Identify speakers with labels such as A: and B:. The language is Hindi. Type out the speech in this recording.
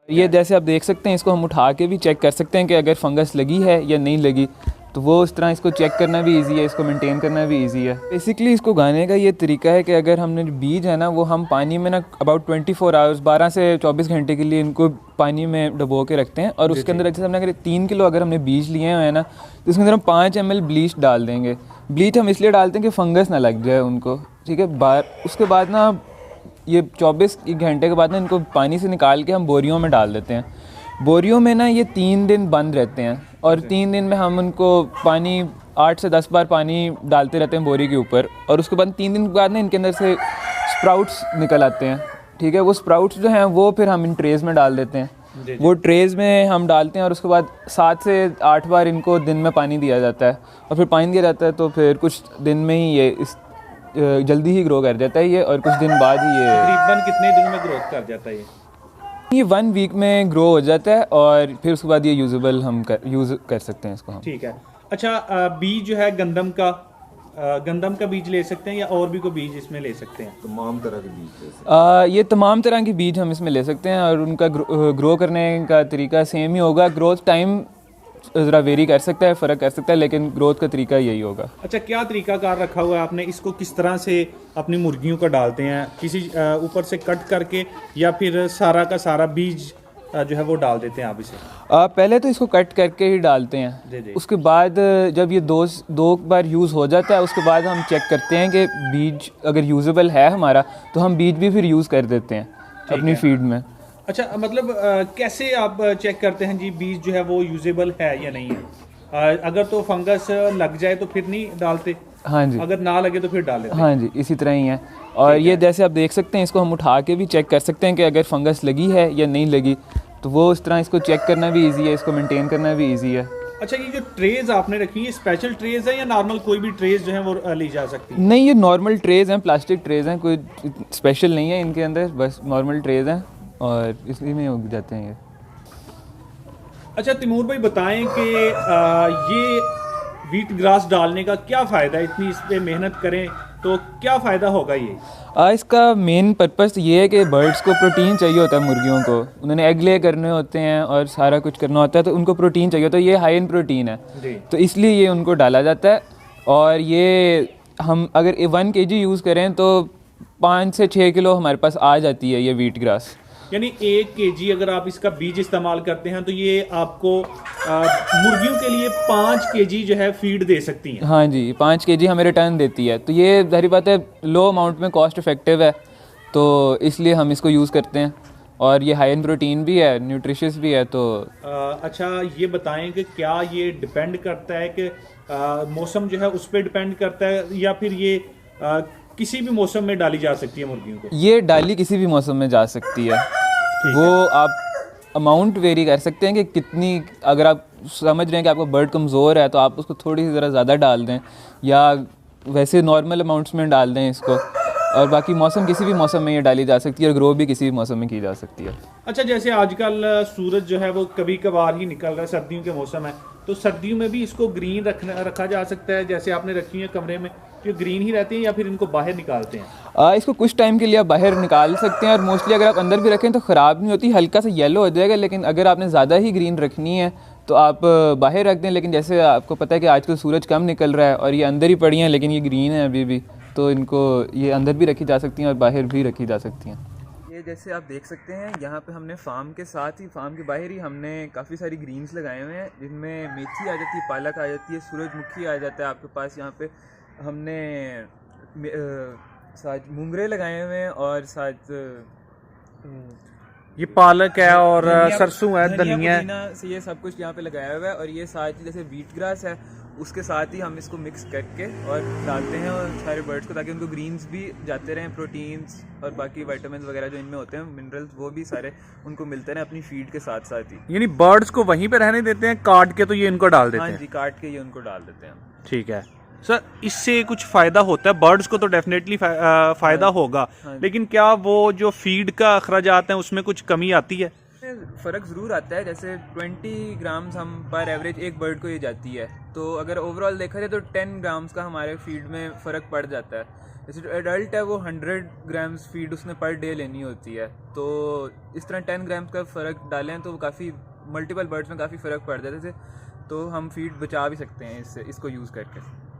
A: ये जैसे आप देख सकते हैं, इसको हम उठा के भी चेक कर सकते हैं कि अगर फंगस लगी है या नहीं लगी, तो वो उस तरह इसको चेक करना भी इजी है, इसको मेंटेन करना भी इजी है। बेसिकली इसको उगाने का ये तरीका है कि अगर हमने बीज है ना, वो हम पानी में ना अबाउट 24 आवर्स 12 से 24 घंटे के लिए इनको पानी में डुबो के रखते हैं। और उसके अंदर जैसे हमने अगर 3 किलो अगर हमने बीज लिए हुए हैं ना, तो उसके अंदर हम 5 ml ब्लीच डाल देंगे। ब्लीच हम इसलिए डालते हैं कि फंगस ना लग जाए उनको, ठीक है। उसके बाद ना ये 24 घंटे के बाद ना इनको पानी से निकाल के हम बोरियों में डाल देते हैं। बोरियों में ना ये 3 दिन बंद रहते हैं और 3 दिन में हम उनको पानी 8 से 10 बार पानी डालते रहते हैं बोरी के ऊपर। और उसके बाद 3 दिन के बाद ना इनके अंदर से स्प्राउट्स निकल आते हैं, ठीक है। वो स्प्राउट्स जो हैं वो फिर हम इन ट्रेज़ में डाल देते हैं। वो ट्रेज़ में हम डालते हैं और उसके बाद 7 से 8 बार इनको दिन में पानी दिया जाता है। और फिर पानी दिया जाता है तो फिर कुछ दिन में ही ये जल्दी ही ग्रो कर जाता है ये, और कुछ दिन बाद ही ये
B: तकरीबन कितने दिन में ग्रोथ कर जाता है
A: ये 1 वीक में ग्रो हो जाता है। और फिर उसके बाद ये यूजेबल हम यूज़ कर सकते हैं इसको हम।
B: ठीक है। अच्छा, बीज जो है गंदम का बीज ले सकते हैं या और भी कोई बीज इसमें ले सकते हैं?
C: तमाम तरह के बीज ले सकते हैं।
A: ये तमाम तरह के बीज हम इसमें ले सकते हैं और उनका ग्रो करने का तरीका सेम ही होगा। ग्रोथ टाइम ज़रा वेरी कर सकता है, फ़र्क कर सकता है, लेकिन ग्रोथ का तरीका यही होगा।
B: अच्छा, क्या तरीकाकार रखा हुआ है आपने? इसको किस तरह से अपनी मुर्गियों को डालते हैं? किसी ऊपर से कट करके या फिर सारा का सारा बीज जो है वो डाल देते हैं आप इसे?
A: पहले तो इसको कट करके ही डालते हैं।
B: जी।
A: उसके बाद जब ये दो बार यूज़ हो जाता है, उसके बाद हम चेक करते हैं कि बीज अगर यूजेबल है हमारा, तो हम बीज भी फिर यूज़ कर देते हैं अपनी फीड में।
B: अच्छा, मतलब कैसे आप चेक करते हैं जी बीज जो है वो यूजेबल है या नहीं है? अगर तो फंगस लग जाए तो फिर नहीं डालते?
A: हाँ जी।
B: अगर ना लगे तो फिर डाल देते हैं?
A: हाँ जी, इसी तरह ही है। और ये जैसे आप देख सकते हैं, इसको हम उठा के भी चेक कर सकते हैं कि अगर फंगस लगी है या नहीं लगी, तो वो उस तरह इसको चेक करना भी इजी है, इसको मेंटेन करना भी इजी है।
B: अच्छा, ये जो ट्रेज आपने रखी है स्पेशल ट्रेज है या नॉर्मल कोई भी ट्रेज जो है वो ली जा सकती है?
A: नहीं, ये नॉर्मल ट्रेज हैं, प्लास्टिक ट्रेज हैं, कोई स्पेशल नहीं है इनके अंदर, बस नॉर्मल ट्रेज हैं और इसी में उग जाते हैं ये।
B: अच्छा तैमूर भाई, बताएं कि ये वीट ग्रास डालने का क्या फ़ायदा है? इतनी इस पर मेहनत करें तो क्या फ़ायदा होगा ये?
A: इसका मेन पर्पस ये है कि बर्ड्स को प्रोटीन चाहिए होता है, मुर्गियों को उन्होंने एग ले करने होते हैं और सारा कुछ करना होता है, तो उनको प्रोटीन चाहिए होता है। ये हाई इन प्रोटीन है
B: जी।
A: तो इसलिए ये उनको डाला जाता है। और ये हम अगर 1 kg यूज़ करें तो 5 से 6 किलो हमारे पास आ जाती है ये वीट ग्रास।
B: यानी 1 kg अगर आप इसका बीज इस्तेमाल करते हैं तो ये आपको मुर्गियों के लिए 5 kg जो है फीड दे सकती हैं?
A: हाँ जी, 5 kg हमें रिटर्न देती है। तो ये जाहिर बात है लो अमाउंट में कॉस्ट इफेक्टिव है, तो इसलिए हम इसको यूज़ करते हैं। और ये हाई इन प्रोटीन भी है, न्यूट्रिशियस भी है। तो
B: अच्छा, ये बताएं कि क्या ये डिपेंड करता है कि मौसम जो है उस पर डिपेंड करता है या फिर ये किसी भी मौसम में डाली जा सकती है मुर्गियों को? ये
A: डाली किसी भी मौसम में जा सकती है। वो आप अमाउंट वेरी कर सकते हैं कि कितनी, अगर आप समझ रहे हैं कि आपका बर्ड कमज़ोर है तो आप उसको थोड़ी सी ज़रा ज़्यादा डाल दें, या वैसे नॉर्मल अमाउंट्स में डाल दें इसको। और बाकी मौसम किसी भी मौसम में ये डाली जा सकती है और ग्रो भी किसी भी मौसम में की जा सकती है।
B: अच्छा, जैसे आजकल सूरज जो है वो कभी कभार ही निकल रहा है, सर्दियों के मौसम है, तो सर्दियों में भी इसको ग्रीन रखा जा सकता है जैसे आपने रखी है कमरे में, जो ग्रीन ही रहती हैं या फिर इनको बाहर निकालते हैं?
A: इसको कुछ टाइम के लिए आप बाहर निकाल सकते हैं और मोस्टली अगर आप अंदर भी रखें तो ख़राब नहीं होती, हल्का सा येलो हो जाएगा। लेकिन अगर आपने ज़्यादा ही ग्रीन रखनी है तो आप बाहर रख दें। लेकिन जैसे आपको पता है कि आजकल सूरज कम निकल रहा है और ये अंदर ही पड़ी हैं, लेकिन ये ग्रीन है अभी भी, तो इनको ये अंदर भी रखी जा सकती हैं और बाहर भी रखी जा सकती हैं। ये जैसे आप देख सकते हैं, यहाँ पे हमने फार्म के साथ ही, फार्म के बाहर ही हमने काफ़ी सारी ग्रीन्स लगाए हुए हैं, जिनमें मेथी आ जाती है, पालक आ जाती है, सूरजमुखी आ जाता है आपके पास। यहाँ पे हमने साथ मूंगरे लगाए हुए हैं और साथ
B: ये पालक है और सरसों है, धनिया
A: से ये सब कुछ यहाँ पे लगाया हुआ है। और ये साथ जैसे वीट ग्रास है, उसके साथ ही हम इसको मिक्स करके और डालते हैं और सारे बर्ड्स को, ताकि उनको ग्रीन्स भी जाते रहें, प्रोटीन्स और बाकी विटामिन वगैरह जो इनमें होते हैं, मिनरल्स, वो भी सारे उनको मिलते रहें अपनी फीड के साथ साथ ही।
B: यानी बर्ड्स को वहीं पे रहने देते हैं, काट के तो ये इनको डाल देते हैं?
A: हाँ जी, काट के ये उनको डाल देते हैं।
B: ठीक है सर, इससे कुछ फ़ायदा होता है? बर्ड्स को तो डेफिनेटली फ़ायदा होगा, लेकिन क्या वो जो फीड का अखराजात हैं उसमें कुछ कमी आती है?
A: फ़र्क ज़रूर आता है। जैसे 20 ग्राम्स हम पर एवरेज एक बर्ड को ये जाती है, तो अगर ओवरऑल देखा जाए तो 10 ग्राम्स का हमारे फीड में फ़र्क पड़ जाता है। जैसे जो एडल्ट है वो 100 ग्राम्स फीड उसने पर डे लेनी होती है, तो इस तरह 10 ग्राम्स का फ़र्क डालें तो काफ़ी मल्टीपल बर्ड्स में काफ़ी फ़र्क पड़ जाता है, तो हम फीड बचा भी सकते हैं इससे, इसको यूज़ करके।